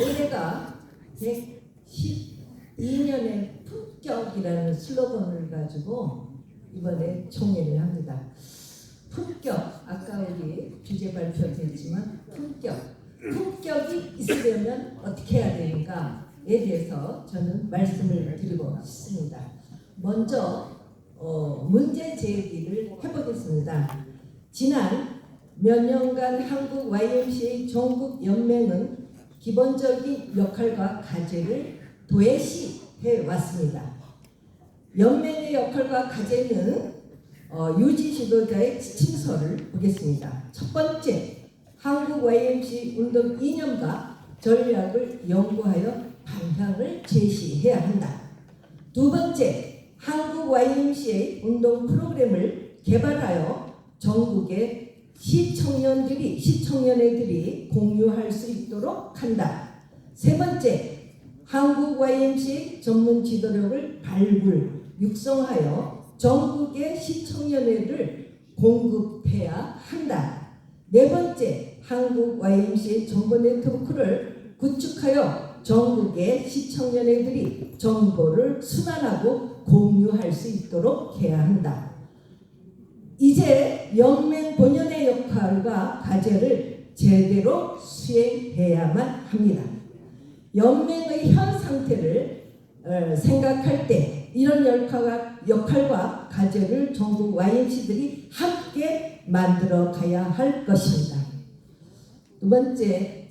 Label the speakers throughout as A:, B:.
A: 올해가 112년의 품격이라는 슬로건을 가지고 이번에 총회를 합니다. 품격, 아까 우리 주제 발표했지만 품격이 있으려면 어떻게 해야 되는가에 대해서 저는 말씀을 드리고 싶습니다. 먼저 문제 제기를 해보겠습니다. 지난 몇 년간 한국 YMCA 전국 연맹은 기본적인 역할과 과제를 도외시해 왔습니다. 연맹의 역할과 과제는 유지 지도자의 지침서를 보겠습니다. 첫 번째, 한국 YMCA 운동 이념과 전략을 연구하여 방향을 제시해야 한다. 두 번째, 한국 YMCA 운동 프로그램을 개발하여 전국의 시청년애들이 공유할 수 있도록 한다. 세 번째, 한국 YMCA 전문 지도력을 발굴, 육성하여 전국의 시청년회를 공급해야 한다. 네 번째, 한국 YMCA 정보 네트워크를 구축하여 전국의 시청년회들이 정보를 수반하고 공유할 수 있도록 해야 한다. 이제 연맹 본연의 역할과 과제를 제대로 수행해야만 합니다. 연맹의 현 상태를 생각할 때 이런 역할과 과제를 전국 YMC들이 함께 만들어 가야 할 것입니다. 두 번째,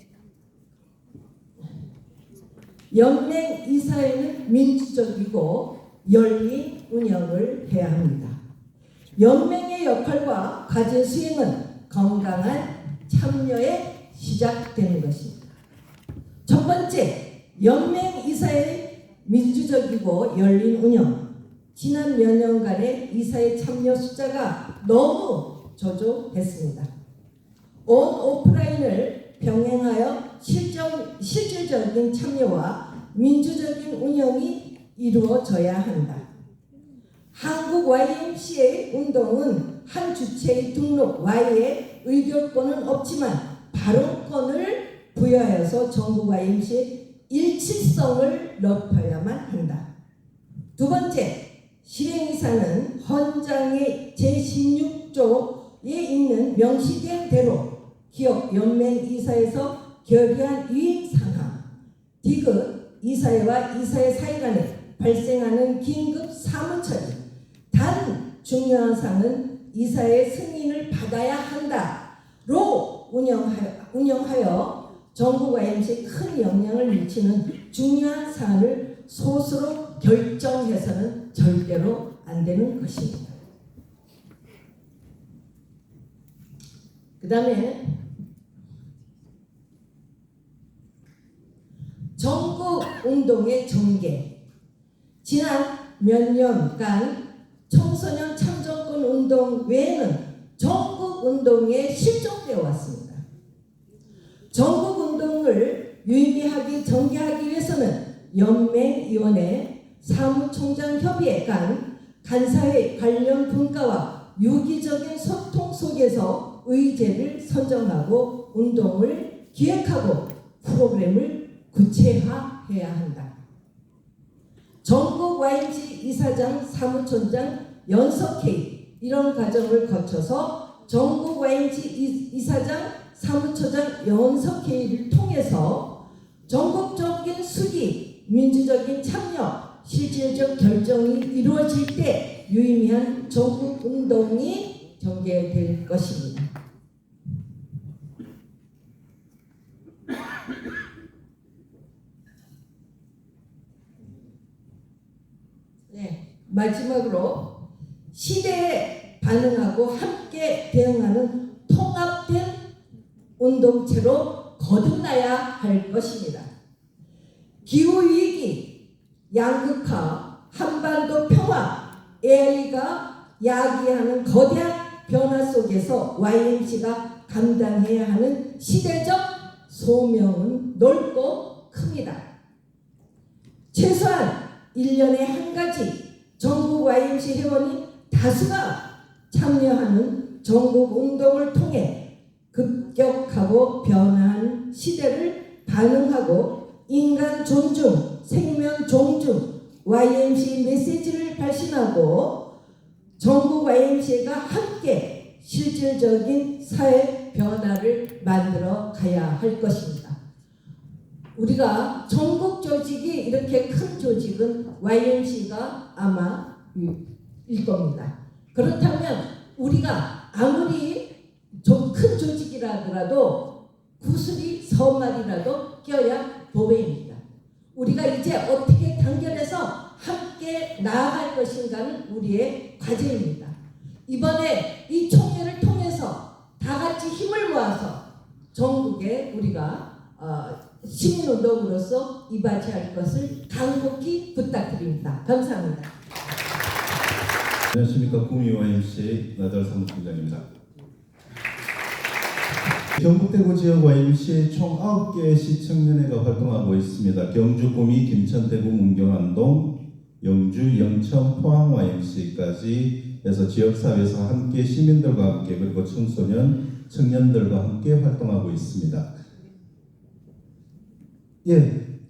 A: 연맹 이사회는 민주적이고 열린 운영을 해야 합니다. 연맹의 역할과 과제 수행은 건강한 참여에 시작되는 것입니다. 첫 번째, 연맹 이사회 민주적이고 열린 운영. 지난 몇 년간의 이사회 참여 숫자가 너무 저조했습니다. 오프라인을 병행하여 실질적인 참여와 민주적인 운영이 이루어져야 한다. 한국 YMCA 운동은 한 주체의 등록 Y에 의결권은 없지만 발언권을 부여하여서 전국 YMCA 일치성을 높여야만 한다. 두 번째, 실행이사는 헌장의 제16조에 있는 명시된 대로 기업 연맹이사에서 결의한 유인상항, 디귿 이사회와 이사회 사이 간에 발생하는 긴급 사무처리, 단 중요한 사항은 이사의 승인을 받아야 한다로 운영하여 전국 YMC에 큰 영향을 미치는 중요한 사안을 소수로 결정해서는 절대로 안 되는 것입니다. 그 다음에 전국 운동의 전개. 지난 몇 년간 청소년 참정권 운동 외에는 전국 운동에 실종되어 왔습니다. 전국 운동을 유의미하게 전개하기 위해서는 연맹위원회, 사무총장 협의회 간 간사회 관련 분과와 유기적인 소통 속에서 의제를 선정하고 운동을 기획하고 프로그램을 구체화해야 한다. 전국 YMCA 이사장, 사무총장 연석회의 이런 과정을 거쳐서 전국 YMCA 이사장, 사무처장 연석회의를 통해서 전국적인 수기, 민주적인 참여, 실질적 결정이 이루어질 때 유의미한 전국 운동이 전개될 것입니다. 네, 마지막으로 시대에 반응하고 함께 대응하는 통합된 운동체로 거듭나야 할 것입니다. 기후위기, 양극화, 한반도 평화, AI가 야기하는 거대한 변화 속에서 YMC가 감당해야 하는 시대적 소명은 넓고 큽니다. 최소한 1년에 한 가지 전국 YMCA 회원이 다수가 참여하는 전국 운동을 통해 급격하고 변화한 시대를 가능하고 인간 존중, 생명 존중 YMCA 메시지를 발신하고 전국 YMCA가 함께 실질적인 사회 변화를 만들어 가야 할 것입니다. 우리가 전국 조직이 이렇게 큰 조직은 YMCA가 아마 일 겁니다. 그렇다면 우리가 아무리 좀 큰 조직이라 하더라도 구슬이 서말이라도 껴야 보배입니다. 우리가 이제 어떻게 단결해서 함께 나아갈 것인가는 우리의 과제입니다. 이번에 이 총회를 통해서 다 같이 힘을 모아서 전국에 우리가 시민운동으로서 이바지할 것을 간곡히 부탁드립니다. 감사합니다.
B: 안녕하십니까. 구미 YMCA 나달 사무총장입니다. 경북대구 지역 YMCA 총 9개 시청연회가 활동하고 있습니다. 경주, 구미, 김천, 대구, 문경, 안동, 영주, 영천, 포항 YMCA까지 해서 지역사회에서 함께 시민들과 함께 그리고 청소년, 청년들과 함께 활동하고 있습니다.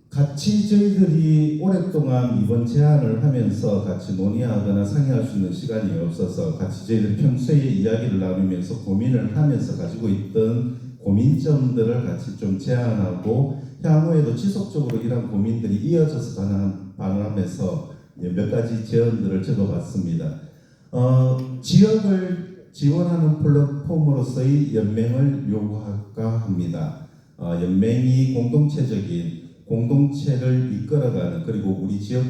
B: 같이 저희들이 오랫동안 이번 제안을 하면서 같이 논의하거나 상의할 수 있는 시간이 없어서 같이 저희들이 평소에 이야기를 나누면서 고민을 하면서 가지고 있던 고민점들을 같이 좀 제안하고 향후에도 지속적으로 이런 고민들이 이어져서 반응하면서 몇 가지 제언들을 적어봤습니다. 지역을 지원하는 플랫폼으로서의 연맹을 요구할까 합니다. 연맹이 공동체를 이끌어가는 그리고 우리 지역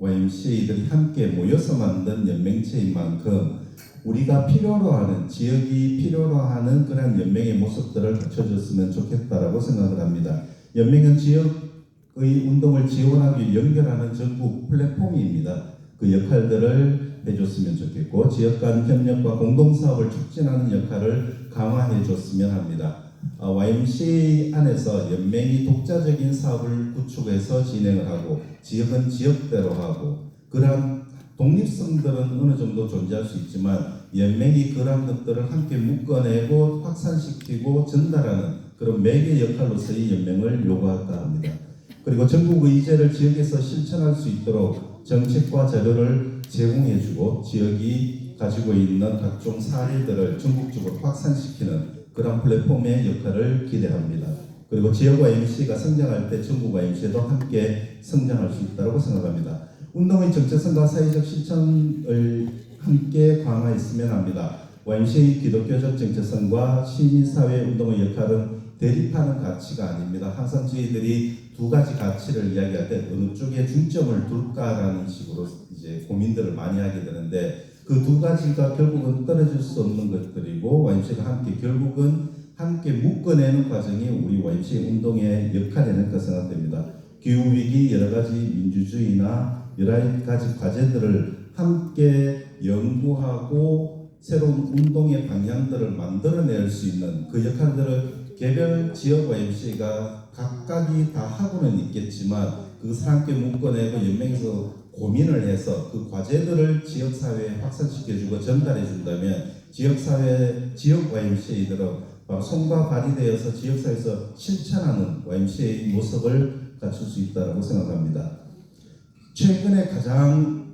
B: YMCA들이 함께 모여서 만든 연맹체인 만큼 우리가 필요로 하는 지역이 필요로 하는 그런 연맹의 모습들을 갖춰줬으면 좋겠다라고 생각을 합니다. 연맹은 지역의 운동을 지원하기 위해 연결하는 전국 플랫폼입니다. 그 역할들을 해줬으면 좋겠고 지역 간 협력과 공동사업을 촉진하는 역할을 강화해줬으면 합니다. YMCA 안에서 연맹이 독자적인 사업을 구축해서 진행을 하고 지역은 지역대로 하고 그러한 독립성들은 어느 정도 존재할 수 있지만 연맹이 그러한 것들을 함께 묶어내고 확산시키고 전달하는 그런 매개 역할로서의 연맹을 요구할까 합니다. 그리고 전국 의제를 지역에서 실천할 수 있도록 정책과 자료를 제공해주고 지역이 가지고 있는 각종 사례들을 전국적으로 확산시키는 그런 플랫폼의 역할을 기대합니다. 그리고 지역 YMCA가 성장할 때 전국 YMCA도 함께 성장할 수 있다고 생각합니다. 운동의 정체성과 사회적 실천을 함께 강화했으면 합니다. YMCA 기독교적 정체성과 시민사회 운동의 역할은 대립하는 가치가 아닙니다. 항상 저희들이 두 가지 가치를 이야기할 때 어느 쪽에 중점을 둘까라는 식으로 이제 고민들을 많이 하게 되는데 그 두 가지가 결국은 떨어질 수 없는 것들이고 YMCA가 함께 결국은 함께 묶어내는 과정이 우리 YMCA 운동의 역할이라는 생각됩니다. 기후위기, 여러가지 민주주의나 여러 가지 과제들을 함께 연구하고 새로운 운동의 방향들을 만들어낼 수 있는 그 역할들을 개별 지역 YMCA가 각각이 다 하고는 있겠지만 그것을 함께 묶어내고 연맹에서 고민을 해서 그 과제들을 지역사회에 확산시켜주고 전달해준다면 지역사회, 지역 YMCA들은 바로 손과 발이 되어서 지역사회에서 실천하는 YMCA 모습을 갖출 수 있다고 생각합니다. 최근에 가장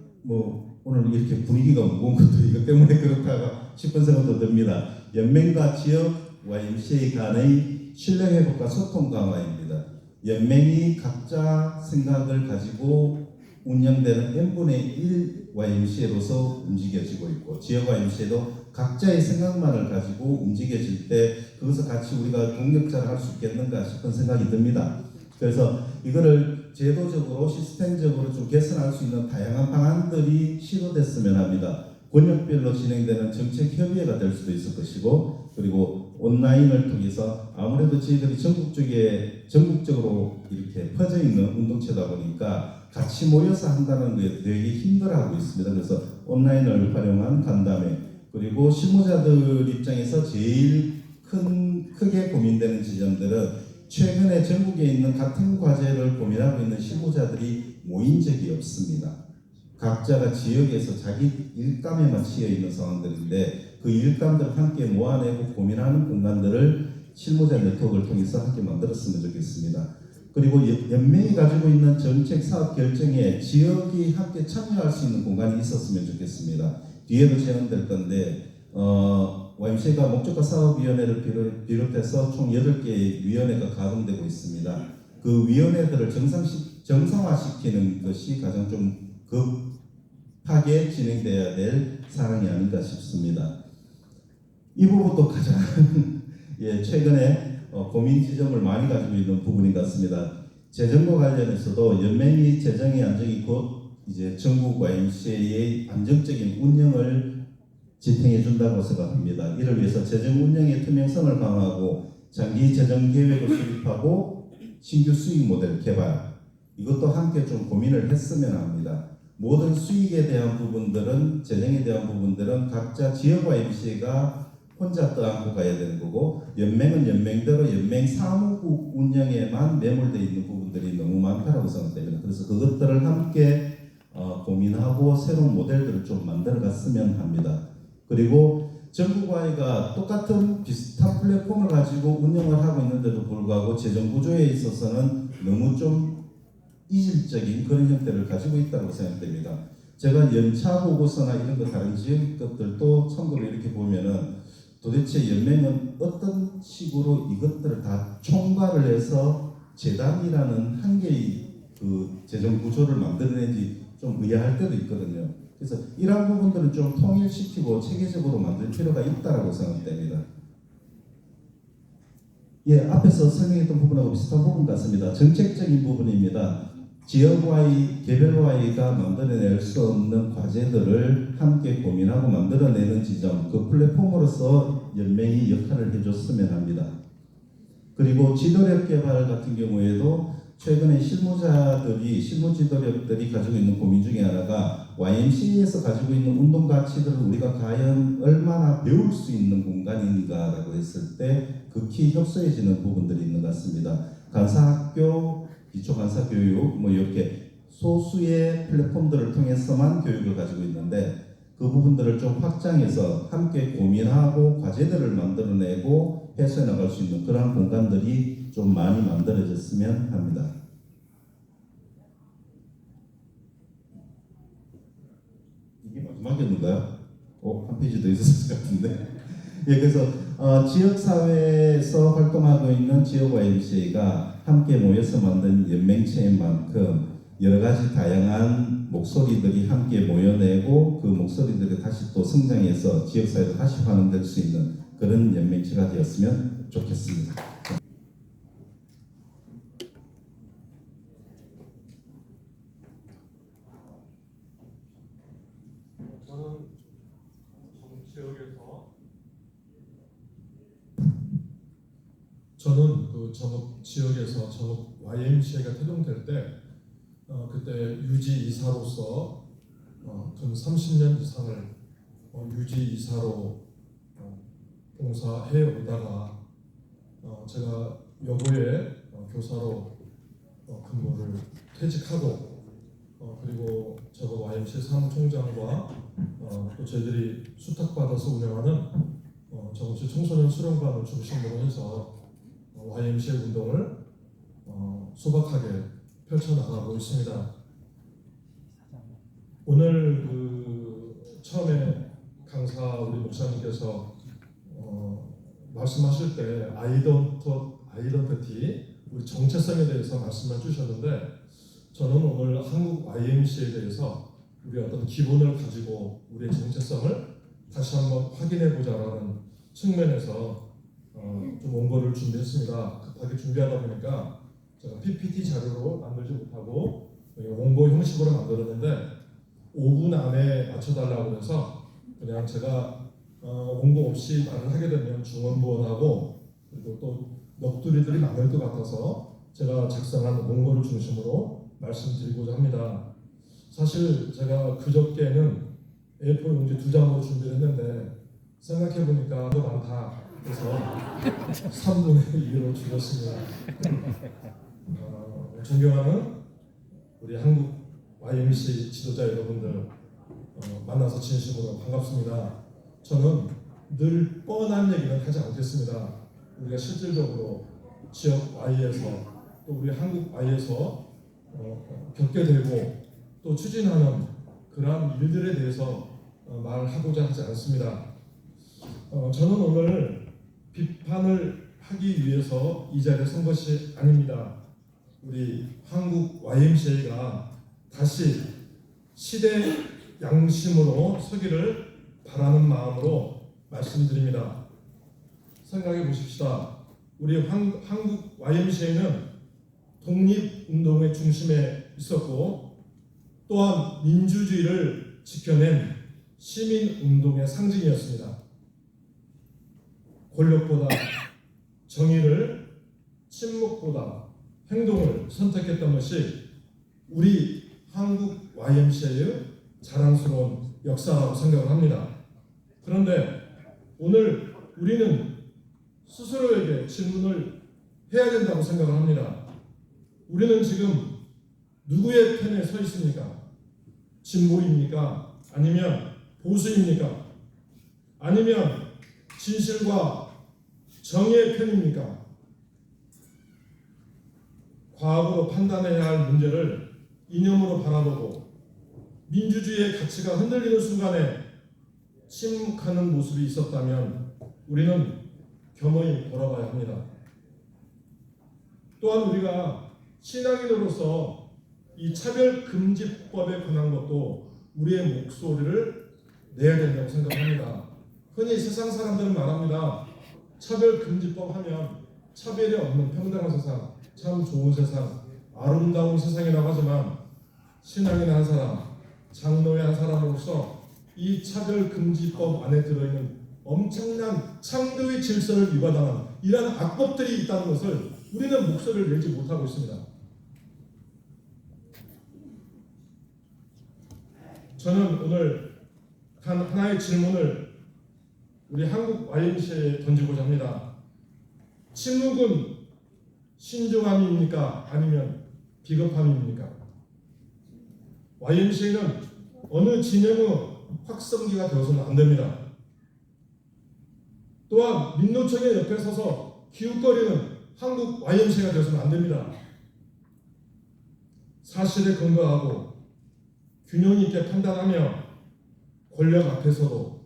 B: 오늘 이렇게 분위기가 무거운 것도 이것 때문에 그렇다 싶은 생각도 듭니다. 연맹과 지역 YMCA 간의 신뢰 회복과 소통 강화입니다. 연맹이 각자 생각을 가지고 운영되는 n분의 1 YMCA로서 움직여지고 있고 지역 YMCA도 각자의 생각만을 가지고 움직여질 때 그것을 같이 우리가 동력자를 할 수 있겠는가 싶은 생각이 듭니다. 그래서 이거를 제도적으로 시스템적으로 좀 개선할 수 있는 다양한 방안들이 시도됐으면 합니다. 권역별로 진행되는 정책 협의회가 될 수도 있을 것이고 그리고 온라인을 통해서 아무래도 저희들이 전국적으로 이렇게 퍼져 있는 운동체다 보니까 같이 모여서 한다는 게 되게 힘들어하고 있습니다. 그래서 온라인을 활용한 간담회 그리고 실무자들 입장에서 제일 크게 고민되는 지점들은 최근에 전국에 있는 같은 과제를 고민하고 있는 실무자들이 모인 적이 없습니다. 각자가 지역에서 자기 일감에만 치여 있는 상황들인데 그 일감들을 함께 모아내고 고민하는 공간들을 실무자 네트워크를 통해서 함께 만들었으면 좋겠습니다. 그리고 연맹이 가지고 있는 정책 사업 결정에 지역이 함께 참여할 수 있는 공간이 있었으면 좋겠습니다. 뒤에도 제안될 건데 YMCA가 목적과 사업위원회를 비롯해서 총 8개의 위원회가 가동되고 있습니다. 그 위원회들을 정상화시키는 것이 가장 좀 급하게 진행돼야 될 사항이 아닌가 싶습니다. 이 부분도 가장 최근에 고민 지점을 많이 가지고 있는 부분인 것 같습니다. 재정과 관련해서도 연맹이 재정의 안정이 곧 이제 전국 YMCA의 안정적인 운영을 지탱해 준다고 생각합니다. 이를 위해서 재정 운영의 투명성을 강화하고 장기 재정 계획을 수립하고 신규 수익 모델 개발, 이것도 함께 좀 고민을 했으면 합니다. 모든 수익에 대한 부분들은, 재정에 대한 부분들은 각자 지역 YMCA가 혼자 떠안고 가야 되는 거고, 연맹은 연맹대로 연맹 사무국 운영에만 매몰되어 있는 부분들이 너무 많다고 생각됩니다. 그래서 그것들을 함께 고민하고 새로운 모델들을 좀 만들어 갔으면 합니다. 그리고 전국과이가 똑같은 비슷한 플랫폼을 가지고 운영을 하고 있는데도 불구하고 재정 구조에 있어서는 너무 좀 이질적인 그런 형태를 가지고 있다고 생각됩니다. 제가 연차 보고서나 이런 거 다른 지역 것들도 참고로 이렇게 보면은 도대체 연맹은 어떤 식으로 이것들을 다 총괄을 해서 재단이라는 한 개의 그 재정 구조를 만들어낸지 좀 의아할 때도 있거든요. 그래서 이러한 부분들을 좀 통일시키고 체계적으로 만들 필요가 있다고 생각됩니다. 앞에서 설명했던 부분하고 비슷한 부분 같습니다. 정책적인 부분입니다. 지역와의, 개별와의가 만들어낼 수 없는 과제들을 함께 고민하고 만들어내는 지점, 그 플랫폼으로서 연맹이 역할을 해줬으면 합니다. 그리고 지도력 개발 같은 경우에도 최근에 실무지도력들이 가지고 있는 고민 중에 하나가 YMCA에서 가지고 있는 운동 가치들을 우리가 과연 얼마나 배울 수 있는 공간인가라고 했을 때 극히 협소해지는 부분들이 있는 것 같습니다. 간사학교, 기초간사교육 이렇게 소수의 플랫폼들을 통해서만 교육을 가지고 있는데 그 부분들을 좀 확장해서 함께 고민하고 과제들을 만들어내고 해소해 나갈 수 있는 그런 공간들이 좀 많이 만들어졌으면 합니다. 이게 마지막이었는가요? 한 페이지 더 있었을 것 같은데. 그래서 지역사회에서 활동하고 있는 지역 YMCA가 함께 모여서 만든 연맹체인 만큼 여러 가지 다양한 목소리들이 함께 모여내고 그 목소리들이 다시 또 성장해서 지역사회로 다시 환원될 수 있는 그런 연맹체가 되었으면 좋겠습니다.
C: 저는 그 전북 지역에서 전북 YMCA가 태동될 때 그때 유지 이사로서 근 30년 이상을 유지 이사로 봉사해 오다가 제가 여고에 교사로 근무를 퇴직하고 그리고 저도 YMCA 사무총장과 또 저희들이 수탁받아서 운영하는 정치 청소년 수련관을 중심으로 해서 YMCA 운동을 소박하게 펼쳐나가고 있습니다. 오늘 처음에 강사 우리 목사님께서 말씀하실 때 아이덴티티 우리 정체성에 대해서 말씀을 주셨는데 저는 오늘 한국 YMCA에 대해서 우리 어떤 기본을 가지고 우리의 정체성을 다시 한번 확인해 보자라는 측면에서 좀 원고를 준비했습니다. 급하게 준비하다 보니까 제가 PPT 자료로 만들지 못하고 원고 형식으로 만들었는데 5분 안에 맞춰달라고 해서 그냥 제가 원고 없이 말을 하게 되면 중언부언하고 그리고 또 넋두리들이 많을 것 같아서 제가 작성한 원고를 중심으로 말씀드리고자 합니다. 사실 제가 그저께는 A4 용지 2장으로 준비를 했는데 생각해보니까 더 많다 그래서 3분의 2로 줄였습니다. 존경하는 우리 한국 YMCA 지도자 여러분들 만나서 진심으로 반갑습니다. 저는 늘 뻔한 얘기는 하지 않겠습니다. 우리가 실질적으로 지역 Y에서 또 우리 한국 아이에서 겪게 되고 또 추진하는 그러한 일들에 대해서 말하고자 하지 않습니다. 저는 오늘 비판을 하기 위해서 이 자리에 선 것이 아닙니다. 우리 한국 YMCA가 다시 시대 양심으로 서기를 바라는 마음으로 말씀드립니다. 생각해 보십시다. 우리 한국 YMCA는 독립운동의 중심에 있었고 또한 민주주의를 지켜낸 시민운동의 상징이었습니다. 권력보다 정의를, 침묵보다 행동을 선택했던 것이 우리 한국 YMCA의 자랑스러운 역사라고 생각을 합니다. 그런데 오늘 우리는 스스로에게 질문을 해야 된다고 생각을 합니다. 우리는 지금 누구의 편에 서 있습니까? 진보입니까? 아니면 보수입니까? 아니면 진실과 정의의 편입니까? 과학으로 판단해야 할 문제를 이념으로 바라보고 민주주의의 가치가 흔들리는 순간에 침묵하는 모습이 있었다면 우리는 겸허히 돌아봐야 합니다. 또한 우리가 신앙인으로서 이 차별금지법에 관한 것도 우리의 목소리를 내야 된다고 생각합니다. 흔히 세상 사람들은 말합니다. 차별금지법 하면 차별이 없는 평등한 세상, 참 좋은 세상, 아름다운 세상이라고 하지만 신앙인 한 사람, 장로의 한 사람으로서 이 차별금지법 안에 들어있는 엄청난 창조의 질서를 위반하는 이러한 악법들이 있다는 것을 우리는 목소리를 내지 못하고 있습니다. 저는 오늘 하나의 질문을 우리 한국 YMCA에 던지고자 합니다. 침묵은 신중함입니까? 아니면 비겁함입니까? YMCA는 어느 진영의 확성기가 되어서는 안 됩니다. 또한 민노총의 옆에 서서 기웃거리는 한국 YMCA가 되어서는 안 됩니다. 사실에 근거하고 균형 있게 판단하며 권력 앞에서도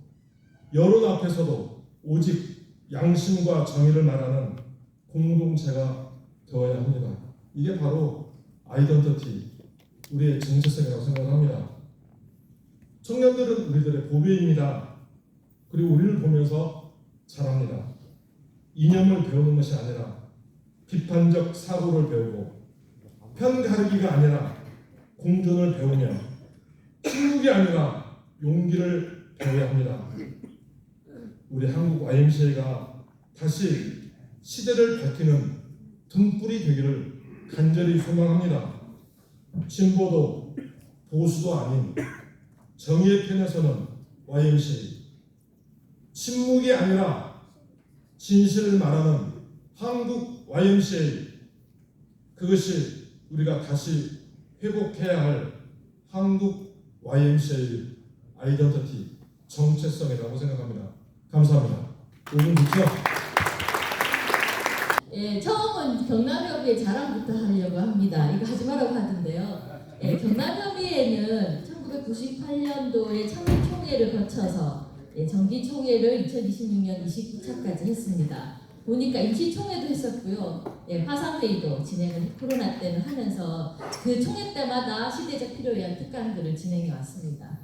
C: 여론 앞에서도 오직 양심과 정의를 말하는 공동체가 되어야 합니다. 이게 바로 아이덴티티, 우리의 정체성이라고 생각합니다. 청년들은 우리들의 보배입니다. 그리고 우리를 보면서 자랍니다. 이념을 배우는 것이 아니라 비판적 사고를 배우고 편 가르기가 아니라 공존을 배우며 침묵이 아니라 용기를 배워야 합니다. 우리 한국 YMCA가 다시 시대를 밝히는 등불이 되기를 간절히 소망합니다. 진보도 보수도 아닌 정의의 편에서는 YMCA, 침묵이 아니라 진실을 말하는 한국 YMCA, 그것이 우리가 다시 회복해야 할 한국 YMCA 아이덴티티, 정체성이라고 생각합니다. 감사합니다. 5분 듣죠?
D: 예, 처음은 경남협의회 자랑부터 하려고 합니다. 이거 하지 말라고 하던데요. 예, 경남협의회는 1998년도에 창립총회를 거쳐서 정기총회를 2026년 29차까지 했습니다. 보니까 임시총회도 했었고요. 화상회의도 진행을 코로나 때는 하면서 그 총회 때마다 시대적 필요에 의한 특강들을 진행해 왔습니다.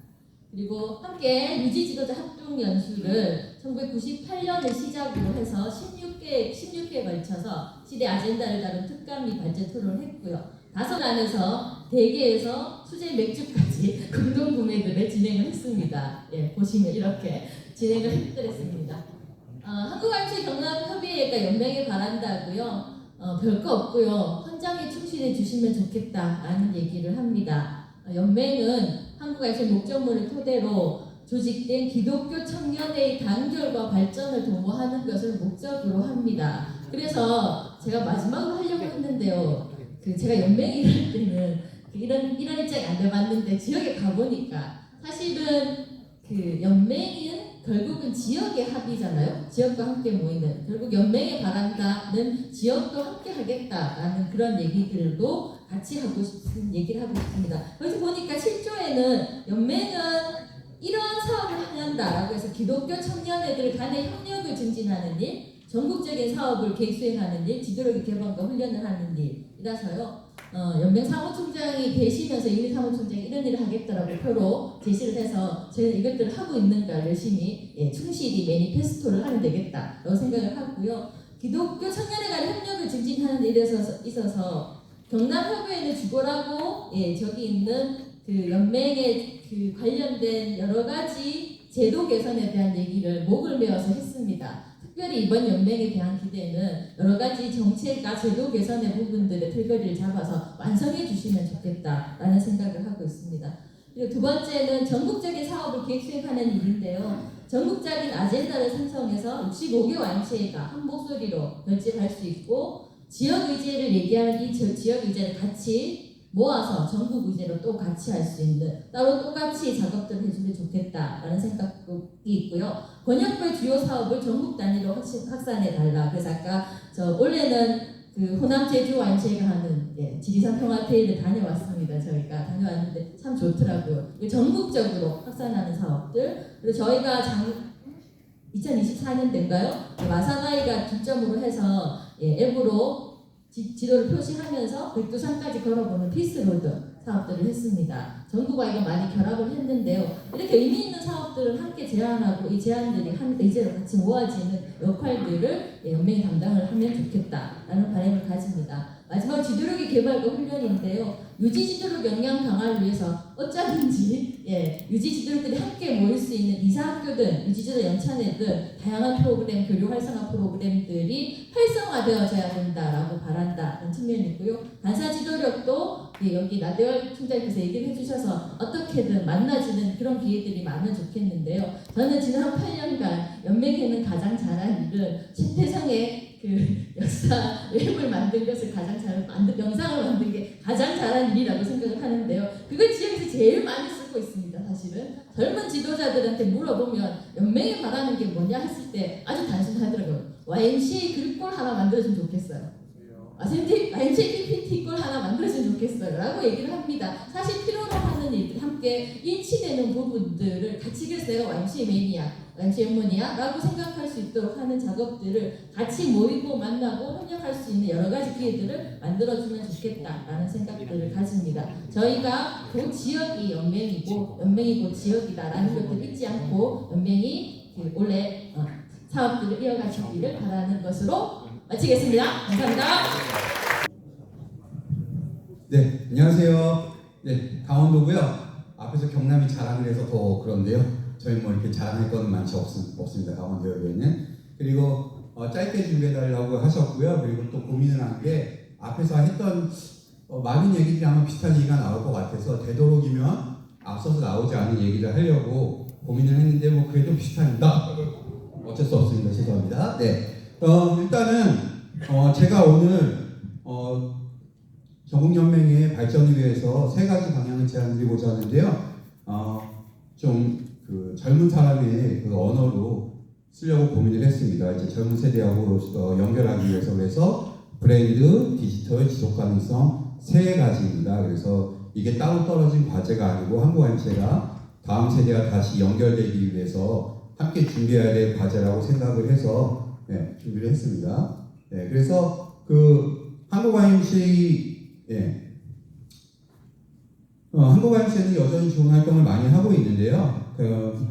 D: 그리고 함께 유지지도자 합동연수를 1998년을 시작으로 해서 16회에 걸쳐서 시대 아젠다를 다룬 특강 및 발제 토론을 했고요. 다섯안에서 대개에서 수제 맥주까지 공동 구매들을 진행을 했습니다. 보시면 이렇게 진행을 했습니다. 한국 YMCA 경남협의회가 연맹에 바란다고요. 별거 없고요. 헌장에 충실해 주시면 좋겠다라는 얘기를 합니다. 연맹은 한국 YMCA 목적물을 토대로 조직된 기독교 청년의 단결과 발전을 도모하는 것을 목적으로 합니다. 그래서 제가 마지막으로 하려고 했는데요. 제가 연맹에 일할 때는 이런 입장이 안 돼봤는데 지역에 가보니까 사실은 그 연맹은 결국은 지역의 합의잖아요. 지역과 함께 모이는, 결국 연맹에 바란다는 지역도 함께 하겠다라는 그런 얘기들도 같이 하고 싶은 얘기를 하고 싶습니다. 그래서 보니까 7조에는 연맹은 이런 사업을 한다라고 해서 기독교 청년애들 간의 협력을 증진하는 일, 전국적인 사업을 계획 수행하는 일, 지도력 개방과 훈련을 하는 일이라서요. 연맹 사무총장이 되시면서 이미 사무총장이 이런 일을 하겠다라고 표로 제시를 해서 저희는 이것들을 하고 있는가 열심히 충실히 매니페스토를 하면 되겠다라고 생각을 하고요. 기독교 청년에 관한 협력을 증진하는 데 있어서 경남협의회는 주고라고 저기 있는 그 연맹에 그 관련된 여러 가지 제도 개선에 대한 얘기를 목을 메어서 했습니다. 특별히 이번 연맹에 대한 기대는 여러 가지 정책과 제도 개선의 부분들의 틀거리를 잡아서 완성해 주시면 좋겠다라는 생각을 하고 있습니다. 그리고 두 번째는 전국적인 사업을 계획 수행하는 일인데요. 전국적인 아젠다를 생성해서 65개 YMCA가 한 목소리로 결집할 수 있고 지역 의제를 얘기하는 이 지역 의제를 같이 모아서 전국 의제로 또 같이 할 수 있는 따로 똑같이 작업들을 해주면 좋겠다라는 생각이 있고요. 권역별 주요 사업을 전국 단위로 확산해 달라. 그래서 아까 원래는 그 호남 제주 YMCA가 하는 지리산 평화대회를 다녀왔습니다. 저희가 다녀왔는데 참 좋더라고요. 전국적으로 확산하는 사업들, 그리고 저희가 2024년대인가요? 마사가이가 중점으로 해서 앱으로 지도를 표시하면서 백두산까지 걸어보는 피스로드 사업들을 했습니다. 정부가 이거 많이 결합을 했는데요. 이렇게 의미 있는 사업들을 함께 제안하고 이 제안들이 한 의제로 같이 모아지는 역할들을 연맹이 담당을 하면 좋겠다라는 바람을 가집니다. 마지막 지도력의 개발과 훈련인데요. 유지 지도력 역량 강화를 위해서 어쩌든지 유지 지도력들이 함께 모일 수 있는 이사학교든 유지지도 연찬회든 다양한 프로그램, 교류 활성화 프로그램들이 활성화되어져야 된다라고 바란다는 측면이 있고요. 간사 지도력도 여기 나대월 총장님께서 얘기를 해주셔서 어떻게든 만나주는 그런 기회들이 많으면 좋겠는데요. 저는 지난 8년간 연맹회는 가장 잘한 일은 최태성의 그 역사 웹을 만든 것을 가장 잘 만든 영상을 만든 게 가장 잘한 일이라고 생각을 하는데요. 그걸 지역에서 제일 많이 쓰고 있습니다. 사실은 젊은 지도자들한테 물어보면 연맹이 바라는 게 뭐냐 했을 때 아주 단순하더라고요. YMCA 글꼴 하나 만들어주면 좋겠어요. YMCA PPT 꼴 하나 만들어주면 좋겠어요 라고 얘기를 합니다. 사실 필요로 하는 일들 함께 일치되는 부분들을 같이, 그래서 내가 YMCA 매니아, YMCA 연문이야 라고 생각할 수 있도록 하는 작업들을 같이 모이고 만나고 협력할 수 있는 여러 가지 기회들을 만들어주면 좋겠다라는 생각들을 가집니다. 저희가 그 지역이 연맹이고 연맹이 곧 지역이다라는 것을 잊지 않고 연맹이 올해 사업들을 이어가시기를 바라는 것으로 마치겠습니다. 감사합니다.
E: 네, 안녕하세요. 네, 강원도고요. 앞에서 경남이 자랑을 해서 더 그런데요. 저희 뭐 이렇게 자랑할 건 많지 없습니다. 강원도에는. 그리고 짧게 준비해달라고 하셨고요. 그리고 또 고민을 한 게 앞에서 했던 많은 얘기들이 아마 비슷한 얘기가 나올 것 같아서 되도록이면 앞서서 나오지 않은 얘기를 하려고 고민을 했는데 뭐 그래도 비슷합니다. 어쩔 수 없습니다. 죄송합니다. 네. 일단은 제가 오늘 전국연맹의 발전을 위해서 세 가지 방향을 제안드리고자 하는데요. 좀 그 젊은 사람의 그 언어로 쓰려고 고민을 했습니다. 이제 젊은 세대하고 연결하기 위해서. 그래서 브랜드, 디지털, 지속 가능성 세 가지입니다. 그래서 이게 따로 떨어진 과제가 아니고 한국 YMCA가 다음 세대와 다시 연결되기 위해서 함께 준비해야 될 과제라고 생각을 해서 준비를 했습니다. 그래서 그 한국 YMCA 한국 YMCA는 여전히 좋은 활동을 많이 하고 있는데요.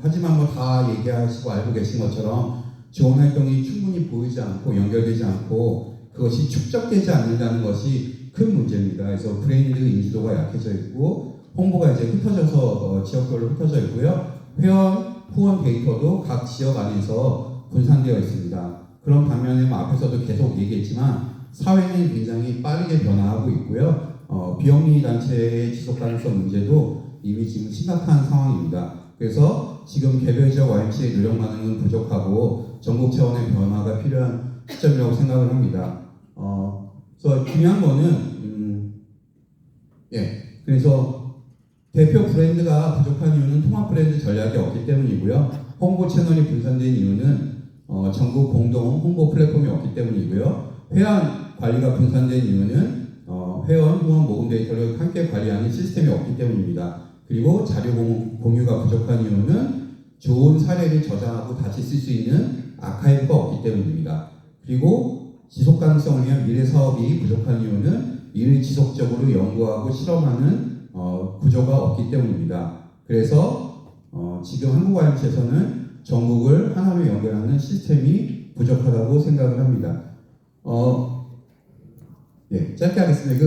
E: 하지만 뭐 다 얘기하시고 알고 계신 것처럼 좋은 활동이 충분히 보이지 않고 연결되지 않고 그것이 축적되지 않는다는 것이 큰 문제입니다. 그래서 브랜드 인지도가 약해져 있고 홍보가 이제 흩어져서 지역별로 흩어져 있고요. 후원 데이터도 각 지역 안에서 분산되어 있습니다. 그런 반면에 앞에서도 계속 얘기했지만 사회는 굉장히 빠르게 변화하고 있고요. 비영리 단체의 지속 가능성 문제도 이미 지금 심각한 상황입니다. 그래서 지금 개별 지역 YMCA 노력만은 부족하고 전국 차원의 변화가 필요한 시점이라고 생각을 합니다. 그래서 중요한 거는 그래서 대표 브랜드가 부족한 이유는 통합 브랜드 전략이 없기 때문이고요. 홍보 채널이 분산된 이유는 전국 공동 홍보 플랫폼이 없기 때문이고요. 회원 관리가 분산된 이유는 회원 후원 모금 데이터를 함께 관리하는 시스템이 없기 때문입니다. 그리고 자료 공유가 부족한 이유는 좋은 사례를 저장하고 다시 쓸 수 있는 아카이브가 없기 때문입니다. 그리고 지속 가능성을 위한 미래 사업이 부족한 이유는 이를 지속적으로 연구하고 실험하는 구조가 없기 때문입니다. 그래서 지금 한국YMCA에서는 전국을 하나로 연결하는 시스템이 부족하다고 생각을 합니다. 예, 짧게 하겠습니다.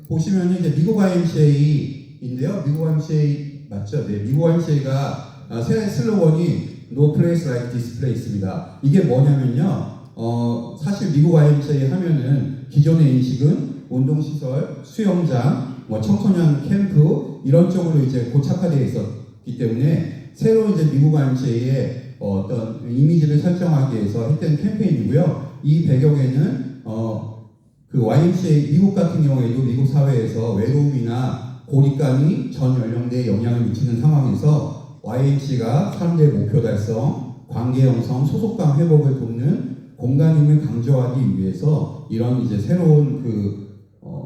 E: 보시면 이제 미국 YMCA인데요. 미국 YMCA 맞죠? 네, 미국 YMCA가 새 슬로건이 No Place Like This Place입니다. 이게 뭐냐면요. 사실 미국 YMCA 하면은 기존의 인식은 운동시설, 수영장, 청소년 캠프 이런 쪽으로 이제 고착화되어 있었기 때문에 새로 이제 미국 YMCA의 어떤 이미지를 설정하기 위해서 했던 캠페인이고요. 이 배경에는 그 YMCA 미국 같은 경우에도 미국 사회에서 외로움이나 고립감이 전 연령대에 영향을 미치는 상황에서 YMCA가 사람들의 목표 달성, 관계 형성, 소속감 회복을 돕는 공간임을 강조하기 위해서 이런 이제 새로운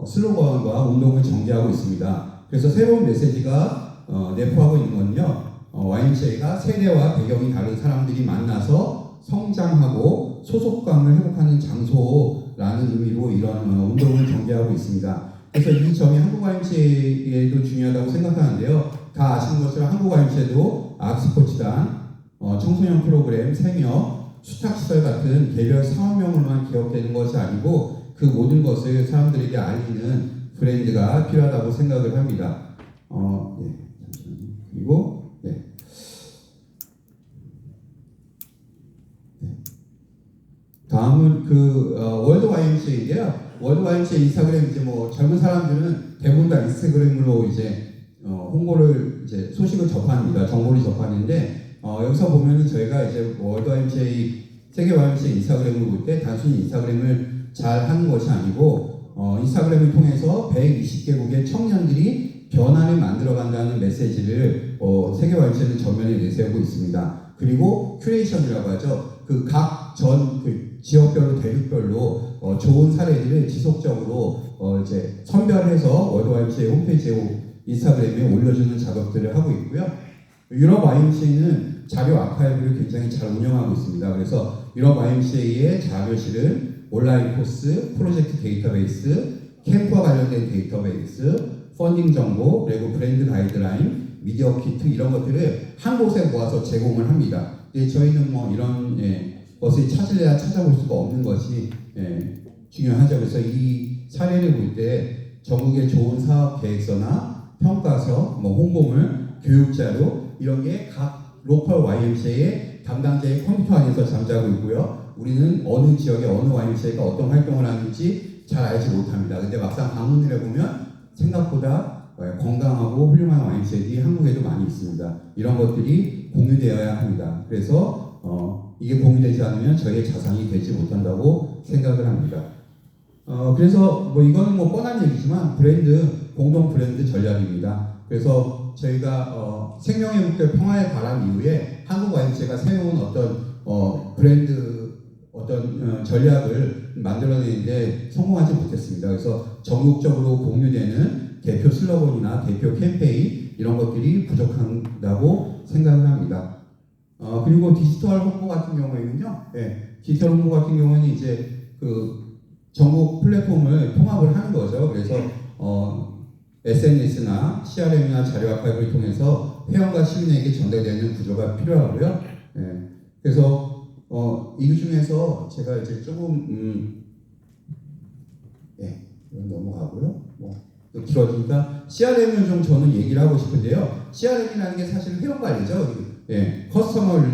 E: 슬로건과 운동을 전개하고 있습니다. 그래서 새로운 메시지가 내포하고 있는 건요. YMCA가 세대와 배경이 다른 사람들이 만나서 성장하고 소속감을 회복하는 장소라는 의미로 이런 운동을 전개하고 있습니다. 그래서 이 점이 한국 YMCA에도 중요하다고 생각하는데요. 다 아시는 것처럼 한국 YMCA도 아트스포츠단, 청소년 프로그램, 생협, 수탁시설 같은 개별 사업명으로만 기억되는 것이 아니고 그 모든 것을 사람들에게 알리는 브랜드가 필요하다고 생각을 합니다. 네, 잠시만요. 그리고 다음은 월드 YMCA인데요. 월드 YMCA 인스타그램 이제 젊은 사람들은 대부분 다 인스타그램으로 이제 홍보를 이제 소식을 접합니다. 정보를 접하는데 여기서 보면은 저희가 이제 월드 YMCA, 세계 YMCA 인스타그램을 볼 때 단순히 인스타그램을 잘 하는 것이 아니고 인스타그램을 통해서 120개국의 청년들이 변화를 만들어간다는 메시지를 세계 YMCA는 전면에 내세우고 있습니다. 그리고 큐레이션이라고 하죠. 각 지역별로 대륙별로 좋은 사례들을 지속적으로 이제 선별해서 월드 YMCA 홈페이지에 인스타그램에 올려주는 작업들을 하고 있고요. 유럽 YMCA는 자료 아카이브를 굉장히 잘 운영하고 있습니다. 그래서 유럽 YMCA의 자료실은 온라인 코스, 프로젝트 데이터베이스, 캠프와 관련된 데이터베이스, 펀딩 정보, 그리고 브랜드 가이드라인, 미디어 키트 이런 것들을 한 곳에 모아서 제공을 합니다. 저희는 이런 것을 찾으려야 찾아볼 수가 없는 것이 중요하죠. 그래서 이 사례를 볼 때 전국의 좋은 사업 계획서나 평가서, 홍보물, 교육자료 이런 게 각 로컬 YMCA의 담당자의 컴퓨터 안에서 잠자고 있고요. 우리는 어느 지역에 어느 YMCA가 어떤 활동을 하는지 잘 알지 못합니다. 근데 막상 방문을 해보면 생각보다 건강하고 훌륭한 YMCA들이 한국에도 많이 있습니다. 이런 것들이 공유되어야 합니다. 그래서 이게 공유되지 않으면 저희의 자산이 되지 못한다고 생각을 합니다. 그래서 이거는 뻔한 얘기지만 공동 브랜드 전략입니다. 그래서 저희가 생명의 목표 평화의 바람 이후에 한국 YMCA가 새로운 브랜드 전략을 만들어내는데 성공하지 못했습니다. 그래서 전국적으로 공유되는 대표 슬로건이나 대표 캠페인 이런 것들이 부족하다고 생각을 합니다. 그리고 디지털 홍보 같은 경우에는요. 디지털 홍보 같은 경우는 이제 전국 플랫폼을 통합을 하는 거죠. 그래서 SNS나 CRM이나 자료 아카이브를 통해서 회원과 시민에게 전달되는 구조가 필요하고요. 그래서 이 중에서 제가 이제 조금 넘어가고요. 길어지니까 CRM을 좀 저는 얘기를 하고 싶은데요. CRM이라는 게 사실 회원 관리죠. 커스터머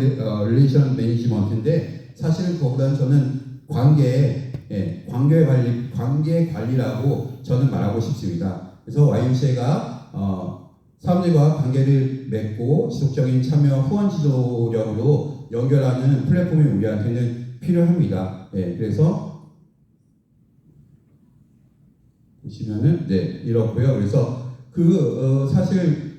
E: 릴레이션 매니지먼트인데 사실은 그거보다는 저는 관계 관리라고 저는 말하고 싶습니다. 그래서 YMCA가 사람들과 관계를 맺고 지속적인 참여 후원 지도력으로 연결하는 플랫폼이 우리한테는 필요합니다. 그래서 보시면은 이렇고요. 그래서 사실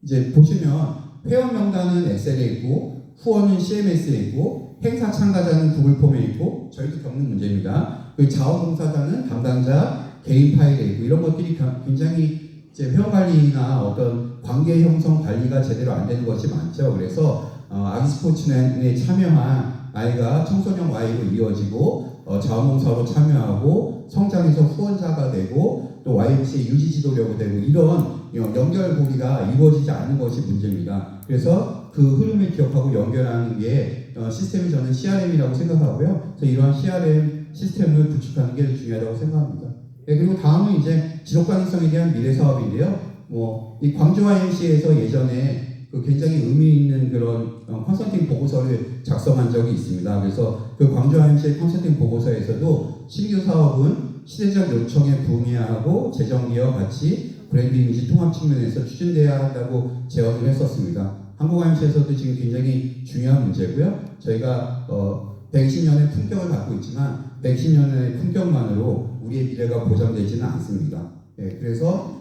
E: 이제 보시면 회원 명단은 엑셀에 있고 후원은 CMS에 있고 행사 참가자는 구글 폼에 있고 저희도 겪는 문제입니다. 그 자원봉사자는 담당자 개인 파일에 있고 이런 것들이 굉장히 이제 회원 관리나 어떤 관계 형성 관리가 제대로 안 되는 것이 많죠. 그래서 아기스포츠에 참여한 아이가 청소년 Y로 이어지고 자원봉사로 참여하고 성장해서 후원자가 되고 또 YMCA 유지 지도력이 되고 이런 연결고리가 이루어지지 않는 것이 문제입니다. 그래서 그 흐름을 기억하고 연결하는 게 시스템이 저는 CRM이라고 생각하고요. 그래서 이러한 CRM 시스템을 구축하는 게 중요하다고 생각합니다. 네, 그리고 다음은 이제 지속 가능성에 대한 미래 사업인데요. 이 광주 YMCA에서 예전에 굉장히 의미 있는 그런 컨설팅 보고서를 작성한 적이 있습니다. 그래서 그 광주 YMCA 컨설팅 보고서에서도 신규 사업은 시대적 요청에 부응해야 하고 재정기와 같이 브랜드 이미지 통합 측면에서 추진돼야 한다고 제언을 했었습니다. 한국 YMCA에서도 지금 굉장히 중요한 문제고요. 저희가 120년의 품격을 갖고 있지만 120년의 품격만으로 우리의 미래가 보장되지는 않습니다. 네, 그래서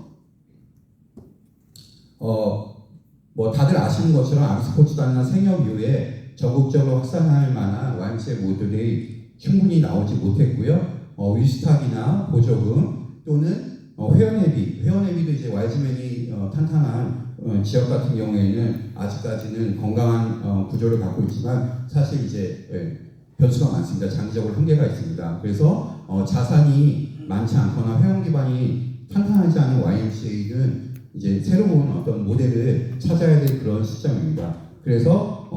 E: 다들 아시는 것처럼 아기스포츠단이나 생협 이후에 전국적으로 확산할 만한 YMCA 모델이 충분히 나오지 못했고요. 위스탁이나 보조금 또는 회원회비도 이제 YG맨이 탄탄한 지역 같은 경우에는 아직까지는 건강한 구조를 갖고 있지만 사실 이제 변수가 많습니다. 장기적으로 한계가 있습니다. 그래서 자산이 많지 않거나 회원 기반이 탄탄하지 않은 YMCA는 이제 새로운 어떤 모델을 찾아야 될 그런 시점입니다. 그래서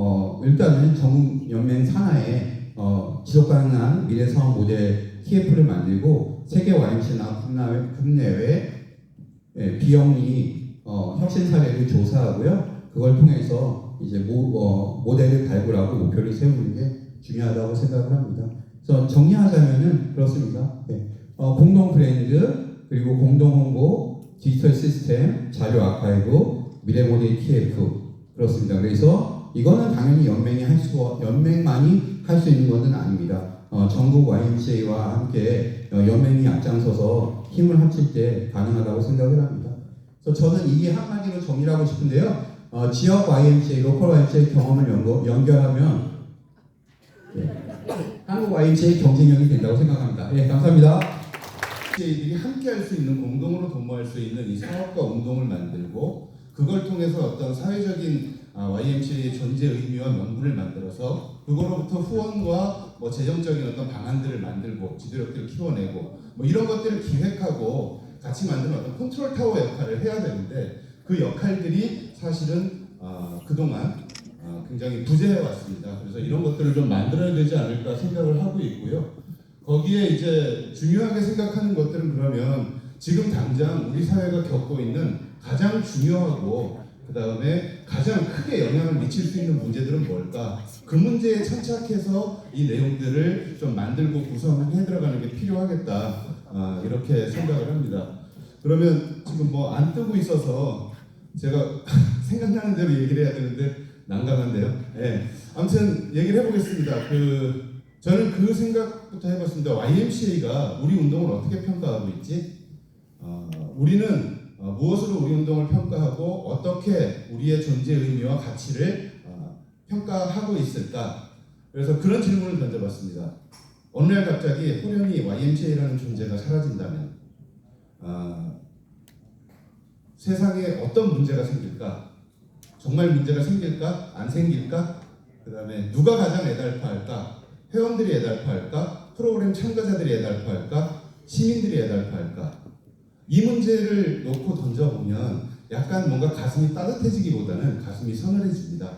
E: 일단은 전국 연맹 산하에 지속 가능한 미래 사업 모델 TF를 만들고 세계 YMCA나 국내외 비영리 혁신 사례를 조사하고요. 그걸 통해서 이제 모델을 발굴하고 목표를 세우는 게 중요하다고 생각을 합니다. 그래서 정리하자면은 그렇습니다. 네. 공동 브랜드 그리고 공동 홍보, 디지털 시스템, 자료 아카이브, 미래 모델 TF 그렇습니다. 그래서 이거는 당연히 연맹만이 할 수 있는 것은 아닙니다. 전국 YMCA와 함께 연맹이 앞장서서 힘을 합칠 때 가능하다고 생각을 합니다. 그래서 저는 이게 한마디로 정리를 하고 싶은데요. 지역 YMCA, 로컬 YMCA 경험을 연결하면 한국 YMCA 경쟁력이 된다고 생각합니다. 예, 감사합니다.
B: YMCA들이 함께 할 수 있는 공동으로 도모할 수 있는 이 사업과 운동을 만들고 그걸 통해서 어떤 사회적인 YMCA의 존재 의미와 명분을 만들어서 그거로부터 후원과 재정적인 어떤 방안들을 만들고 지도력들을 키워내고 이런 것들을 기획하고 같이 만드는 어떤 컨트롤 타워 역할을 해야 되는데 그 역할들이 사실은 그동안 굉장히 부재해 왔습니다. 그래서 이런 것들을 좀 만들어야 되지 않을까 생각을 하고 있고요. 거기에 이제 중요하게 생각하는 것들은 그러면 지금 당장 우리 사회가 겪고 있는 가장 중요하고 그 다음에 가장 크게 영향을 미칠 수 있는 문제들은 뭘까? 그 문제에 착착해서 이 내용들을 좀 만들고 구성해 들어가는 게 필요하겠다. 이렇게 생각을 합니다. 그러면 지금 안 뜨고 있어서 제가 생각나는 대로 얘기를 해야 되는데 난감한데요. 네. 아무튼 얘기를 해보겠습니다. 저는 그 생각부터 해봤습니다. YMCA가 우리 운동을 어떻게 평가하고 있지? 우리는 무엇으로 우리 운동을 평가하고 어떻게 우리의 존재 의미와 가치를 평가하고 있을까? 그래서 그런 질문을 던져봤습니다. 어느 날 갑자기 호련히 YMCA라는 존재가 사라진다면 세상에 어떤 문제가 생길까? 정말 문제가 생길까? 안 생길까? 그 다음에 누가 가장 애달파할까? 회원들이 애달파할까? 프로그램 참가자들이 애달파할까? 시민들이 애달파할까? 이 문제를 놓고 던져보면 약간 뭔가 가슴이 따뜻해지기보다는 가슴이 서늘해집니다.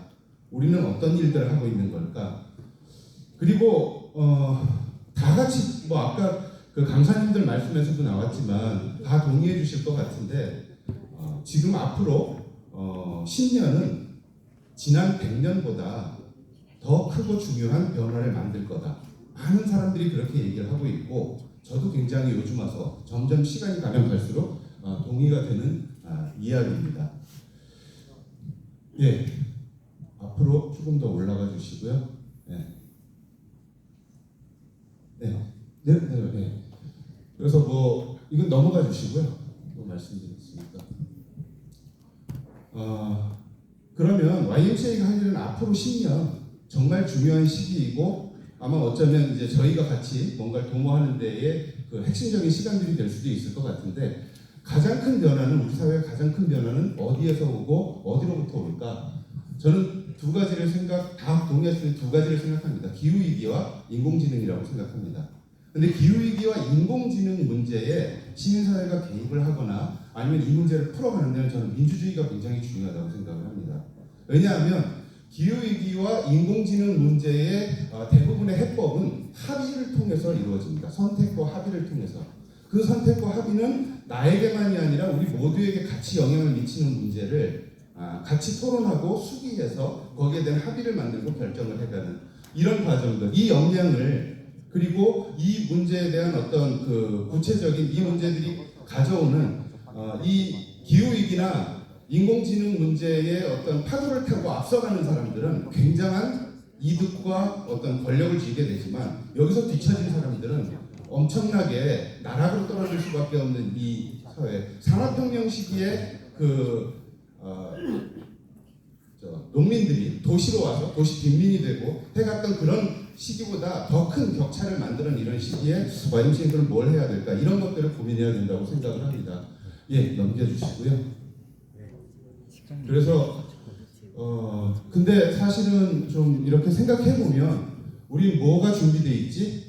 B: 우리는 어떤 일들을 하고 있는 걸까? 그리고 다 같이 아까 그 강사님들 말씀에서도 나왔지만 다 동의해 주실 것 같은데 지금 앞으로 10년은 지난 100년보다 더 크고 중요한 변화를 만들 거다. 많은 사람들이 그렇게 얘기를 하고 있고 저도 굉장히 요즘 와서 점점 시간이 가면 갈수록 동의가 되는 이야기입니다. 예, 앞으로 조금 더 올라가 주시고요. 네. 그래서 이건 넘어가 주시고요. 또 말씀드리겠습니다.
F: 그러면 YMCA가 할 일은 앞으로 10년 정말 중요한 시기이고 아마 어쩌면 이제 저희가 같이 뭔가를 도모하는 데에 그 핵심적인 시간들이 될 수도 있을 것 같은데 가장 큰 변화는 우리 사회의 가장 큰 변화는 어디에서 오고 어디로부터 올까? 저는 두 가지를 다 동의하시는 두 가지를 생각합니다. 기후위기와 인공지능이라고 생각합니다. 근데 기후위기와 인공지능 문제에 시민사회가 개입을 하거나 아니면 이 문제를 풀어가는 데는 저는 민주주의가 굉장히 중요하다고 생각을 합니다. 왜냐하면 기후위기와 인공지능 문제의 대부분의 해법은 합의를 통해서 이루어집니다. 선택과 합의를 통해서. 그 선택과 합의는 나에게만이 아니라 우리 모두에게 같이 영향을 미치는 문제를 같이 토론하고 수기해서 거기에 대한 합의를 만들고 결정을 해가는 이런 과정들, 이 역량을 그리고 이 문제에 대한 어떤 그 구체적인 이 문제들이 가져오는 이 기후위기나 인공지능 문제의 어떤 파도를 타고 앞서가는 사람들은 굉장한 이득과 어떤 권력을 쥐게 되지만 여기서 뒤처진 사람들은 엄청나게 나락으로 떨어질 수밖에 없는 이 사회 산업혁명 시기에 농민들이 도시로 와서 도시 빈민이 되고 해갔던 그런 시기보다 더 큰 격차를 만드는 이런 시기에 YMCA들은 뭘 해야 될까 이런 것들을 고민해야 된다고 생각을 합니다. 예, 넘겨주시고요. 그래서 근데 사실은 좀 이렇게 생각해 보면 우리 뭐가 준비돼 있지?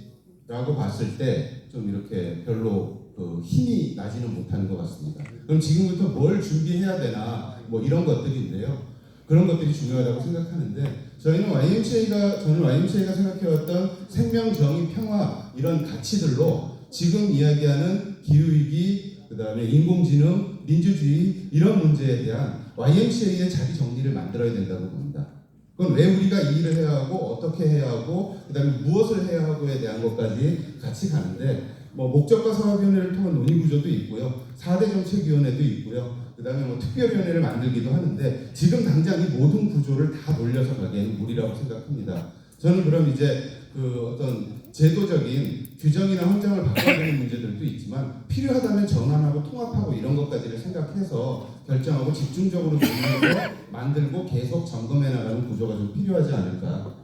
F: 라고 봤을 때 좀 이렇게 별로 힘이 나지는 못하는 것 같습니다. 그럼 지금부터 뭘 준비해야 되나 뭐 이런 것들인데요. 그런 것들이 중요하다고 생각하는데 저는 YMCA가 생각해왔던 생명, 정의, 평화 이런 가치들로 지금 이야기하는 기후위기, 그 다음에 인공지능, 민주주의 이런 문제에 대한 YMCA의 자기 정리를 만들어야 된다고 봅니다. 그건 왜 우리가 이 일을 해야 하고 어떻게 해야 하고 그 다음에 무엇을 해야 하고에 대한 것까지 같이 가는데 뭐 목적과 사업위원회를 통한 논의구조도 있고요. 4대 정책위원회도 있고요. 그 다음에 뭐 특별위원회를 만들기도 하는데 지금 당장 이 모든 구조를 다 돌려서 가기에는 무리라고 생각합니다. 저는 그럼 이제 그 어떤 제도적인 규정이나 헌장을 바꿔야 되는 문제들도 있지만 필요하다면 전환하고 통합하고 이런 것까지를 생각해서 결정하고 집중적으로 논의해서 만들고 계속 점검해 나가는 구조가 좀 필요하지 않을까.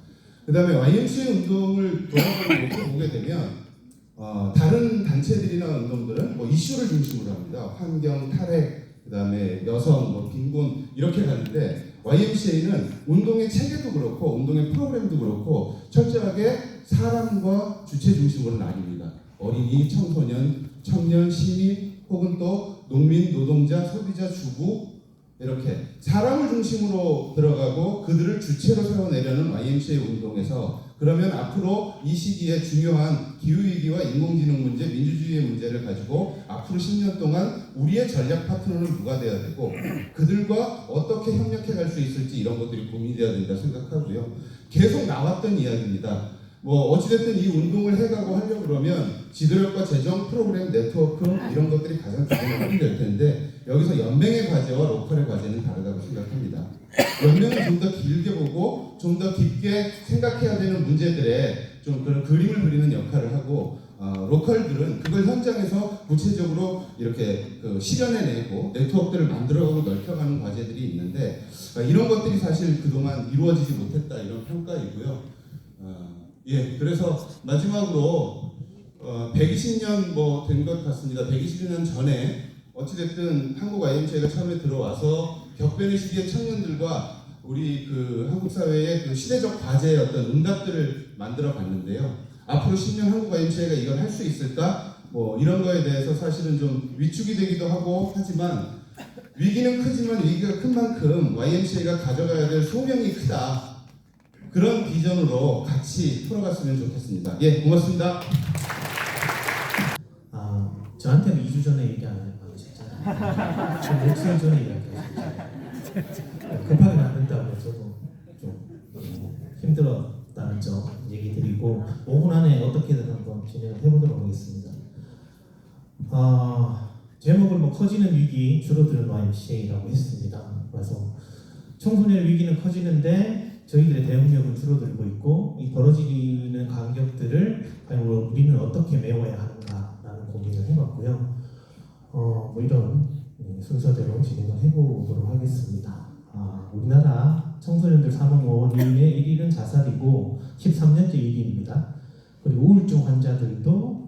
F: 그 다음에 YMCA 운동을 돌아보고 보게 되면 다른 단체들이나 운동들은 뭐 이슈를 중심으로 합니다. 환경, 탈핵, 그 다음에 여성, 뭐 빈곤 이렇게 가는데 YMCA는 운동의 체계도 그렇고 운동의 프로그램도 그렇고 철저하게 사람과 주체 중심으로 나뉩니다. 어린이, 청소년, 청년, 시민 혹은 또 농민, 노동자, 소비자, 주부 이렇게 사람을 중심으로 들어가고 그들을 주체로 세워내려는 YMCA 운동에서 그러면 앞으로 이 시기에 중요한 기후위기와 인공지능 문제, 민주주의의 문제를 가지고 앞으로 10년 동안 우리의 전략 파트너는 누가 돼야 되고 그들과 어떻게 협력해 갈 수 있을지 이런 것들이 고민돼야 된다 생각하고요. 계속 나왔던 이야기입니다. 뭐 어찌됐든 이 운동을 해가고 하려고 그러면 지도력과 재정, 프로그램, 네트워크 이런 것들이 가장 중요한 될 텐데 여기서 연맹의 과제와 로컬의 과제는 다르다고 생각합니다. 연맹은 좀 더 길게 보고 좀 더 깊게 생각해야 되는 문제들에 좀 그런 그림을 그리는 역할을 하고 로컬들은 그걸 현장에서 구체적으로 이렇게 실현해내고 네트워크들을 만들어가고 넓혀가는 과제들이 있는데 이런 것들이 사실 그동안 이루어지지 못했다 이런 평가이고요. 예, 그래서 마지막으로 120년 뭐 된 것 같습니다. 120년 전에 어찌됐든 한국 YMCA가 처음에 들어와서 격변의 시기의 청년들과 우리 그 한국 사회의 그 시대적 과제의 어떤 응답들을 만들어 봤는데요. 앞으로 10년 한국 YMCA가 이걸 할 수 있을까? 뭐 이런 거에 대해서 사실은 좀 위축이 되기도 하고 하지만 위기는 크지만 위기가 큰 만큼 YMCA가 가져가야 될 소명이 크다. 그런 비전으로 같이 풀어갔으면 좋겠습니다. 예, 고맙습니다.
G: 저한테는 2주 전에 얘기 안 하셨잖아요. 좀 목소리 전에 이야기하셨잖아요. 급하게 만든다고 저도 좀 힘들었다는 점 얘기 드리고 5분 안에 어떻게든 한번 진행을 해보도록 하겠습니다. 제목을 뭐 커지는 위기, 줄어드는 YMCA라고 했습니다. 그래서 청소년 위기는 커지는데 저희들의 대응력은 줄어들고 있고 이 벌어지는 간격들을 과연 우리는 어떻게 메워야 하는가라는 고민을 해봤고요. 뭐 이런 순서대로 진행을 해보도록 하겠습니다. 우리나라 청소년들 사망 원인의 1위는 자살이고 13년째 1위입니다. 그리고 우울증 환자들도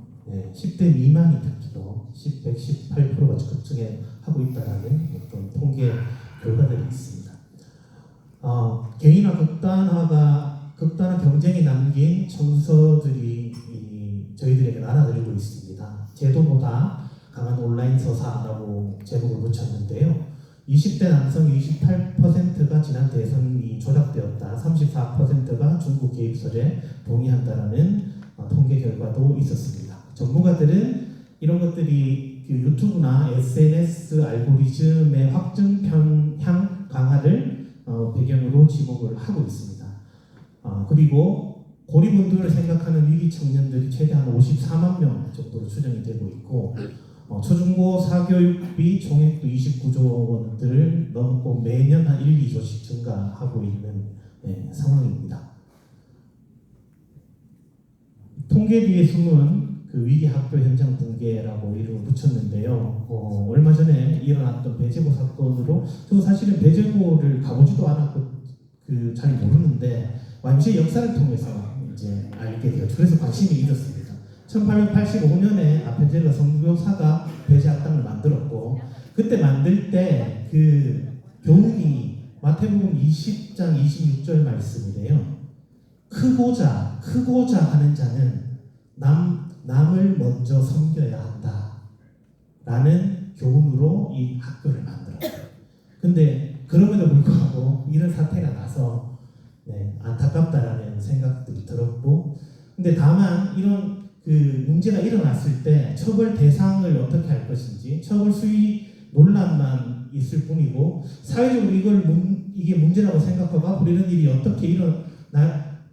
G: 10대 미만이 특히도 118%가 급증해 하고 있다는 어떤 통계 결과들이 있습니다. 개인화 극단화 경쟁이 남긴 청서들이 저희들에게 날아들고 있습니다. 제도보다 강한 온라인 서사라고 제목을 붙였는데요. 20대 남성이 28%가 지난 대선이 조작되었다, 34%가 중국 개입설에 동의한다라는 통계 결과도 있었습니다. 전문가들은 이런 것들이 유튜브나 SNS 알고리즘의 확증 편향 강화를 배경으로 지목을 하고 있습니다. 그리고 고리분들을 생각하는 위기 청년들이 최대한 54만 명 정도로 추정이 되고 있고 초중고 사교육비 총액도 29조 원대를 넘고 매년 한 1, 2조씩 증가하고 있는 상황입니다. 통계 뒤에 숨은 그 위기 학교 현장 붕괴라고 이름을 붙였는데요. 얼마 전에 일어났던 배제고 사건으로 저도 사실은 배제고를 가보지도 않았고 잘 모르는데 YMCA 역사를 통해서 이제 알게 되었죠. 그래서 관심이 있었습니다. 1885년에 아펜젤러 선교사가 배제 학당을 만들었고 그때 만들 때 그 교훈이 마태복음 20장 26절 말씀이래요. 크고자 하는 자는 남을 먼저 섬겨야 한다 라는 교훈으로 이 학교를 만들었어요. 근데 그럼에도 불구하고 이런 사태가 나서 안타깝다라는 생각들이 들었고, 근데 다만 이런 그 문제가 일어났을 때 처벌 대상을 어떻게 할 것인지, 처벌 수위 논란만 있을 뿐이고 사회적으로 이게 문제라고 생각하고 앞으로 이런 일이 어떻게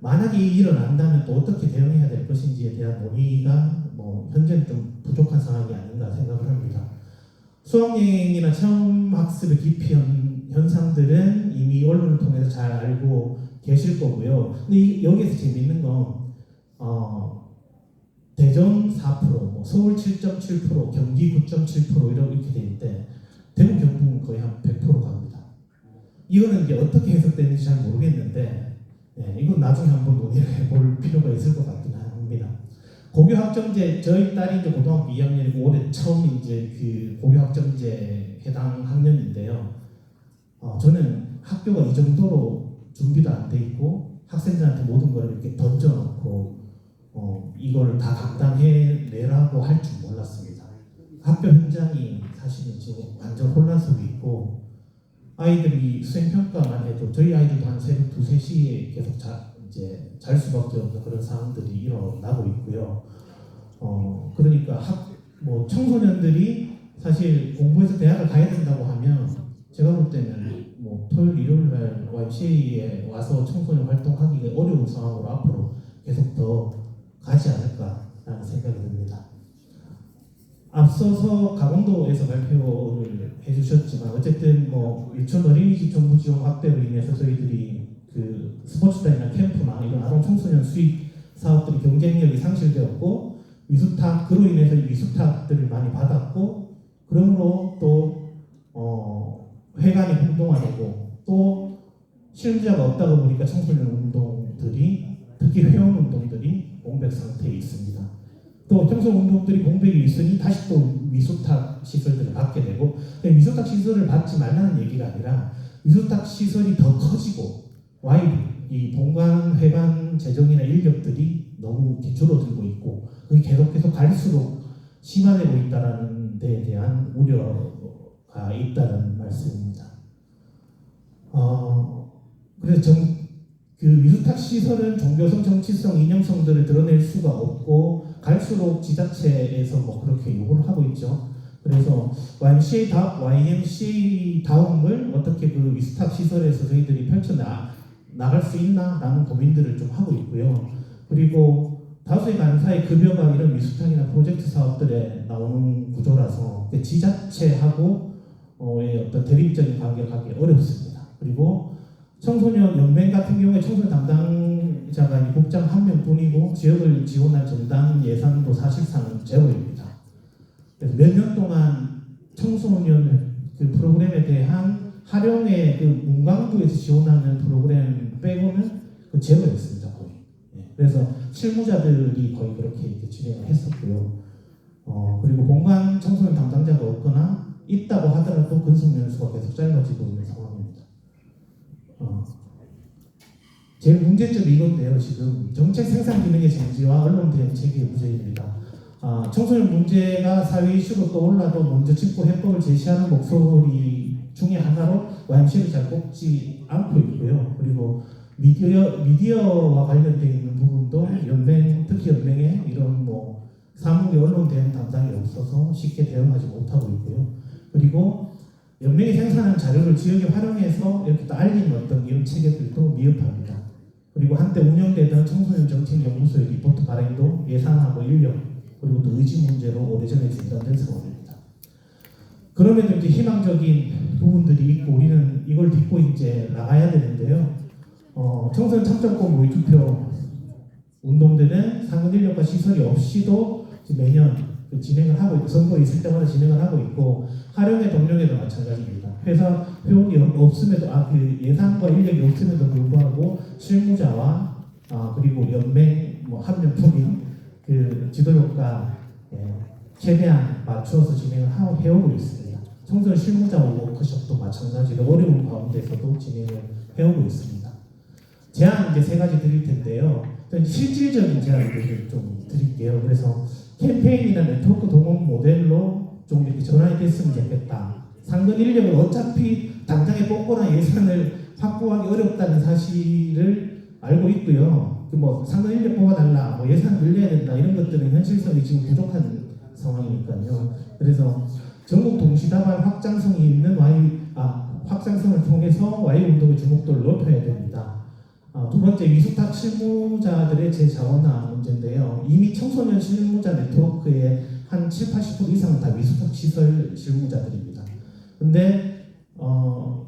G: 만약에 일어난다면 또 어떻게 대응해야 될 것인지에 대한 논의가 현재는 좀 부족한 상황이 아닌가 생각을 합니다. 수학여행이나 체험학습의 기피 현상들은 이미 언론을 통해서 잘 알고 계실 거고요. 근데 여기에서 재미있는 건 대전 4%, 서울 7.7%, 경기 9.7% 이렇게 돼 있는데 대구 경북은 거의 한 100% 갑니다. 이거는 이제 어떻게 해석되는지 잘 모르겠는데 이건 나중에 한번 논의를 해볼 필요가 있을 것 같긴 합니다. 고교학점제, 저희 딸이 이제 고등학교 2학년이고 올해 처음 이제 그 고교학점제 해당 학년인데요. 저는 학교가 이 정도로 준비도 안 돼 있고 학생들한테 모든 걸 이렇게 던져놓고 이걸 다 감당해내라고 할 줄 몰랐습니다. 학교 현장이 사실은 지금 완전 혼란 속에 있고 아이들이 수행평가만 해도 저희 아이들도 한 새벽 2, 3시에 계속 잘 수밖에 없는 그런 상황들이 일어나고 있고요. 그러니까 청소년들이 사실 공부해서 대학을 가야 된다고 하면 제가 볼 때는 토요일, 일요일 날 YMCA에 와서 청소년 활동하기가 어려운 상황으로 앞으로 계속 더 가지 않을까라는 생각이 듭니다. 앞서서 강원도에서 발표를 해주셨지만 어쨌든 유치원 어린이집 정부 지원 확대로 인해서 저희들이 그 스포츠단이나 캠프나 이런 아동 청소년 수익 사업들이 경쟁력이 상실되었고 그로 인해서 위수탁들을 많이 받았고 그러므로 또 회관이 활동화되고 또 실무자가 없다고 보니까 청소년 운동들이 특히 회원 운동들이 공백 상태에 있습니다. 또 청소년 운동들이 공백이 있으니 다시 또 위수탁 시설들을 받게 되고 위수탁 시설을 받지 말라는 얘기가 아니라 위수탁 시설이 더 커지고 이 본관 회관 재정이나 인력들이 너무 줄어들고 있고 그게 계속해서 갈수록 심화되고 있다는 데에 대한 우려가 있다는 말씀입니다. 그래서 그 위수탁 시설은 종교성, 정치성, 이념성들을 드러낼 수가 없고 갈수록 지자체에서 그렇게 요구를 하고 있죠. 그래서 YMCA 다음을 어떻게 그 위수탁 시설에서 저희들이 나갈 수 있나라는 고민들을 좀 하고 있고요. 그리고 다수의 간사의 급여가 이런 위수탁이나 프로젝트 사업들에 나오는 구조라서 지자체하고 어떤 대립적인 관계를 갖기 어렵습니다. 그리고 청소년 연맹 같은 경우에 청소년 담당자가 국장 1명뿐이고 지역을 지원할 전담 예산도 사실상 제로입니다. 그래서 몇 년 동안 청소년 그 프로그램에 대한 활용의 그 문광부에서 지원하는 프로그램 빼고는 그 제로였습니다 거의. 예. 그래서 실무자들이 거의 그렇게 이렇게 진행을 했었고요. 그리고 본관 청소년 담당자가 없거나 있다고 하더라도 근속 연수가 계속 짧아지고 있는 상황입니다. 제일 문제점이 이건데요. 지금 정책 생산 기능의 정지와 언론 대응책의 부재입니다. 청소년 문제가 사회 이슈로 떠올라도 먼저 짚고 해법을 제시하는 목소리 중에 하나로 YMCA를 잘 뽑지 않고 있고요. 그리고 미디어와 관련되어 있는 부분도 특히 연맹에 이런 사무의 언론 대응 담당이 없어서 쉽게 대응하지 못하고 있고요. 그리고 연맹이 생산한 자료를 지역에 활용해서 이렇게 또 알리는 어떤 이런 체계들도 미흡합니다. 그리고 한때 운영되던 청소년 정책 연구소의 리포트 발행도 예산하고 인력 그리고 또 의지 문제로 오래전에 중단된 상황입니다. 그럼에도 이제 희망적인 부분들이 있고 우리는 이걸 딛고 이제 나가야 되는데요. 청소년 참정권 모의 투표 운동들은 상근 인력과 시설이 없이도 매년 진행을 하고 있고 선거 있을 때마다 진행을 하고 있고 활용의 동력에도 마찬가지입니다. 회사 회원이 없음에도 그 예산과 인력이 없음에도 불구하고 실무자와 그리고 연맹 한 명뿐인 그 지도효과 최대한 맞추어서 진행을 해오고 있습니다. 청소년 실무자 워크숍도 마찬가지로 어려운 가운데서도 진행을 해오고 있습니다. 제안 이제 3가지 드릴 텐데요. 실질적인 제안들을 좀 드릴게요. 그래서 캠페인이나 네트워크 동원 모델로 좀 이렇게 전환이 됐으면 좋겠다. 상근 인력을 어차피 당장에 뽑거나 예산을 확보하기 어렵다는 사실을 알고 있고요. 상근 인력 뽑아달라, 예산 늘려야 된다 이런 것들은 현실성이 지금 부족한 상황이니까요. 그래서 전국 동시다발 확장성이 있는 확장성을 통해서 Y 운동의 주목도를 높여야 됩니다. 두 번째, 위숙탁 실무자들의 재자원화 문제인데요. 이미 청소년 실무자 네트워크의 한 70-80% 이상은 다 위숙탁 시설 실무자들입니다. 근데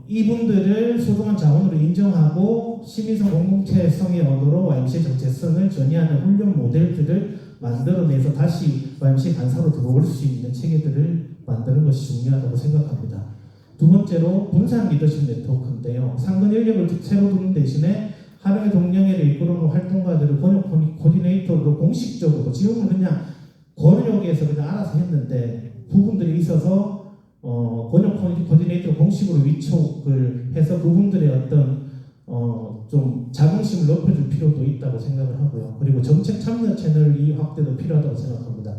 G: 이분들을 소중한 자원으로 인정하고 시민성 공동체성의 언어로 YMCA 정체성을 전이하는 훈련 모델들을 만들어내서 다시 YMCA 간사로 들어올 수 있는 체계들을 만드는 것이 중요하다고 생각합니다. 두 번째로 분산 리더십 네트워크인데요. 상근 인력을 새로 두는 대신에 활용의 동령회를 이끌어오는 활동가들을 권역 코디네이터로 공식적으로 지금은 그냥 권역에서 그냥 알아서 했는데 부분들이 있어서 권역 코디네이터로 공식으로 위촉을 해서 그분들의 어떤 좀 자긍심을 높여줄 필요도 있다고 생각을 하고요. 그리고 정책 참여 채널 이 확대도 필요하다고 생각합니다.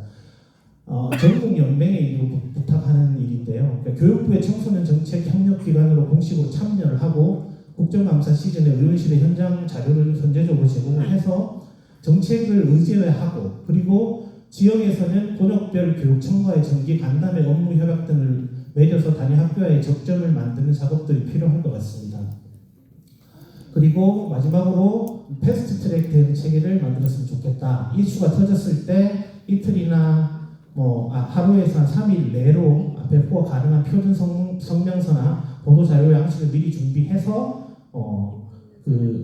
G: 전국 연맹에 부탁하는 일인데요. 그러니까 교육부의 청소년 정책 협력기관으로 공식으로 참여를 하고 국정감사 시즌에 의원실의 현장 자료를 선제적으로 제공을 해서 정책을 의제화하고 그리고 지역에서는 권역별 교육청과의 정기 간담회 업무 협약 등을 맺어서 단위 학교와의 접점을 만드는 작업들이 필요할 것 같습니다. 그리고 마지막으로 패스트트랙 대응 체계를 만들었으면 좋겠다. 이슈가 터졌을 때 이틀이나 하루에서 한 3일 내로 배포가 가능한 표준 성명서나 보도자료 양식을 미리 준비해서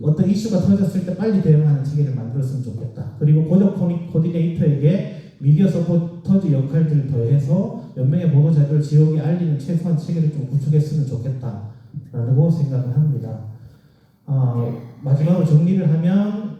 G: 어떤 이슈가 터졌을 때 빨리 대응하는 체계를 만들었으면 좋겠다. 그리고 권역 코디네이터에게 미디어 서포터즈 역할들을 더해서 연맹의 보도자료를 지역에 알리는 최소한 체계를 좀 구축했으면 좋겠다라고 생각을 합니다. 마지막으로 정리를 하면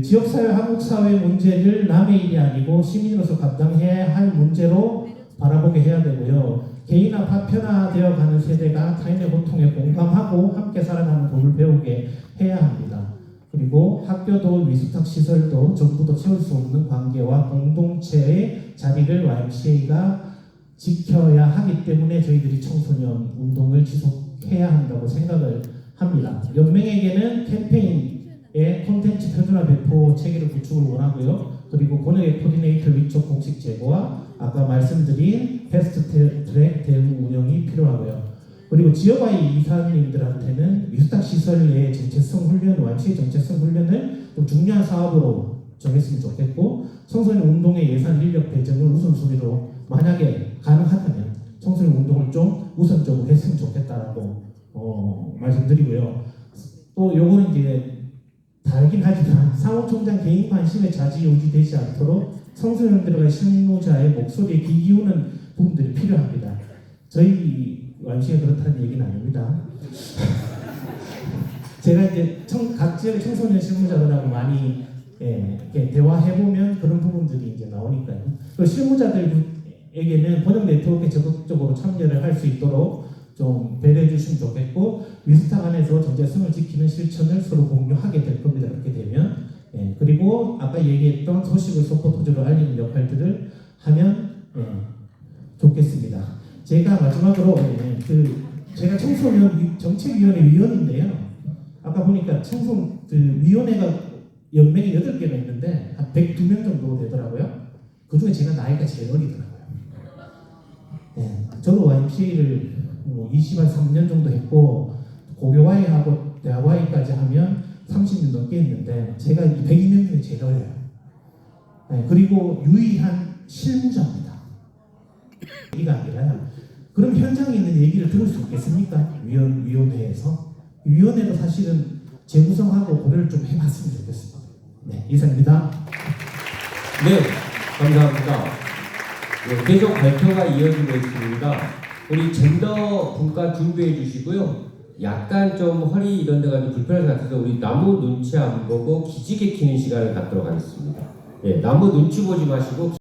G: 지역사회, 한국사회 문제를 남의 일이 아니고 시민으로서 감당해야 할 문제로 바라보게 해야 되고요. 개인화 파편화되어 가는 세대가 타인의 고통에 공감하고 함께 살아가는 법을 배우게 해야 합니다. 그리고 학교도 위숙탁 시설도 정부도 채울 수 없는 관계와 공동체의 자리를 YMCA가 지켜야 하기 때문에 저희들이 청소년 운동을 지속해야 한다고 생각을 합니다. 연맹에게는 캠페인의 콘텐츠 표준화 배포 체계를 구축을 원하고요. 그리고 권역의 코디네이터 위촉 공식 제고와 아까 말씀드린 패스트 트랙 대응 운영이 필요하고요. 그리고 지역와의 이사님들한테는 위숙탁 시설 내 정체성 훈련, YMCA 정체성 훈련을 좀 중요한 사업으로 정했으면 좋겠고 청소년 운동의 예산 인력 배정을 우선순위로 만약에 가능하다면 청소년 운동을 좀 우선적으로 했으면 좋겠다라고 말씀드리고요. 또 요거는 이제 다르긴 하지만 사무총장 개인 관심에 좌지우지되지 않도록 청소년들과 실무자의 목소리에 귀 기우는 부분들이 필요합니다. 저희 YMCA가 그렇다는 얘기는 아닙니다. 제가 이제 각 지역의 청소년 실무자들하고 많이 이렇게 대화해보면 그런 부분들이 이제 나오니까요. 그 실무자들에게는 번역 네트워크에 적극적으로 참여를 할 수 있도록 좀 배려해 주시면 좋겠고, 위스탁 안에서 정체성을 지키는 실천을 서로 공유하게 될 겁니다. 그렇게 되면. 그리고 아까 얘기했던 소식을 서포터즈로 알리는 역할들을 하면 좋겠습니다. 제가 마지막으로 제가 청소년 정책위원회 위원인데요. 아까 보니까 위원회가 연맹이 8개가 있는데 한 102명 정도 되더라고요. 그 중에 제가 나이가 제일 어리더라고요. 저도 YMCA를 23년 정도 했고, 고교와이하고 대학와이까지 하면 30년 넘게 했는데 제가 102명 중에 제일 어려요. 그리고 유일한 실무자입니다. 얘기가 아니라요. 그럼 현장에 있는 얘기를 들을 수 있겠습니까? 위원회에서. 위원회도 사실은 재구성하고 고려를 좀 해봤으면 좋겠습니다. 네, 이상입니다.
H: 네, 감사합니다. 네, 계속 발표가 이어지고 있습니다. 우리 젠더 분과 준비해 주시고요. 약간 좀 허리 이런 데가 좀 불편할 것 같아서 우리 나무 눈치 안 보고 기지개 키는 시간을 갖도록 하겠습니다. 예, 나무 눈치 보지 마시고